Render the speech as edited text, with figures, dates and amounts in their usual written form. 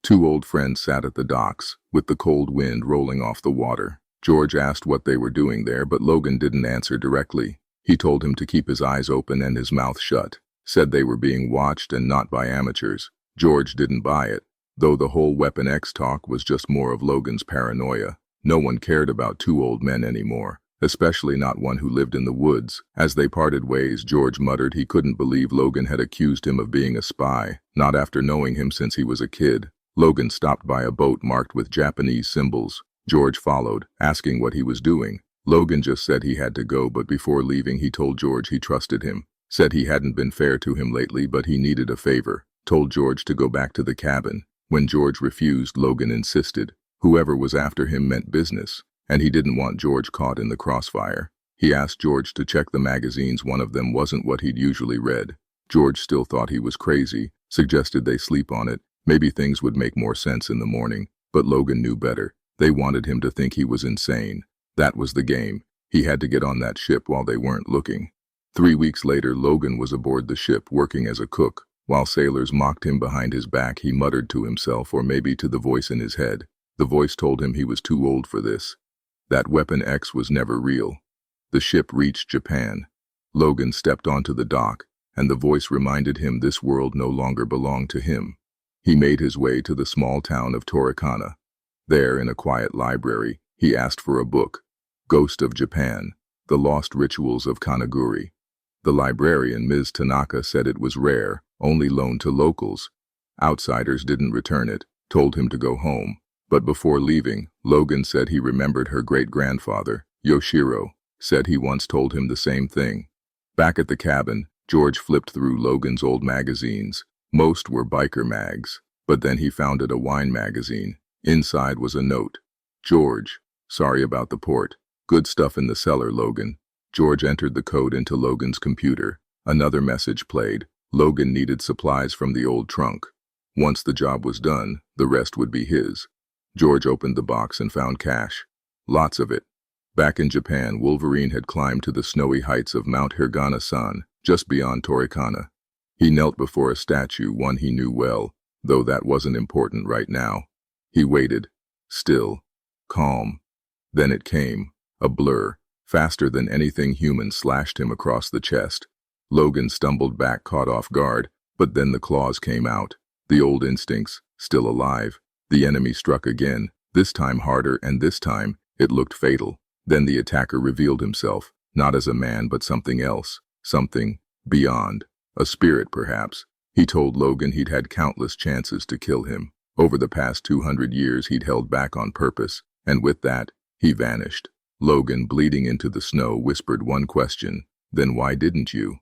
Two old friends sat at the docks, with the cold wind rolling off the water. George asked what they were doing there, but Logan didn't answer directly. He told him to keep his eyes open and his mouth shut, said they were being watched and not by amateurs. George didn't buy it, though the whole Weapon X talk was just more of Logan's paranoia. No one cared about two old men anymore, especially not one who lived in the woods. As they parted ways, George muttered he couldn't believe Logan had accused him of being a spy, not after knowing him since he was a kid. Logan stopped by a boat marked with Japanese symbols. George followed, asking what he was doing. Logan just said he had to go, but before leaving he told George he trusted him. Said he hadn't been fair to him lately, but he needed a favor. Told George to go back to the cabin. When George refused, Logan insisted. Whoever was after him meant business, and he didn't want George caught in the crossfire. He asked George to check the magazines. One of them wasn't what he'd usually read. George still thought he was crazy, suggested they sleep on it. Maybe things would make more sense in the morning, but Logan knew better. They wanted him to think he was insane. That was the game. He had to get on that ship while they weren't looking. 3 weeks later, Logan was aboard the ship working as a cook. While sailors mocked him behind his back, he muttered to himself, or maybe to the voice in his head. The voice told him he was too old for this. That Weapon X was never real. The ship reached Japan. Logan stepped onto the dock, and the voice reminded him this world no longer belonged to him. He made his way to the small town of Torikana. There, in a quiet library, he asked for a book, Ghost of Japan, The Lost Rituals of Kanaguri. The librarian, Ms. Tanaka, said it was rare, only loaned to locals. Outsiders didn't return it, told him to go home. But before leaving, Logan said he remembered her great-grandfather, Yoshiro, said he once told him the same thing. Back at the cabin, George flipped through Logan's old magazines. Most were biker mags, but then he found a wine magazine. Inside was a note. George, sorry about the port. Good stuff in the cellar, Logan. George entered the code into Logan's computer. Another message played. Logan needed supplies from the old trunk. Once the job was done, the rest would be his. George opened the box and found cash. Lots of it. Back in Japan, Wolverine had climbed to the snowy heights of Mount Hirgana-san, just beyond Torikana. He knelt before a statue, one he knew well, though that wasn't important right now. He waited, still, calm. Then it came, a blur, faster than anything human, slashed him across the chest. Logan stumbled back, caught off guard, but then the claws came out. The old instincts, still alive. The enemy struck again, this time harder, and this time, it looked fatal. Then the attacker revealed himself, not as a man but something else, something beyond. A spirit, perhaps. He told Logan he'd had countless chances to kill him. Over the past 200 years he'd held back on purpose, and with that, he vanished. Logan, bleeding into the snow, whispered one question, "Then why didn't you?"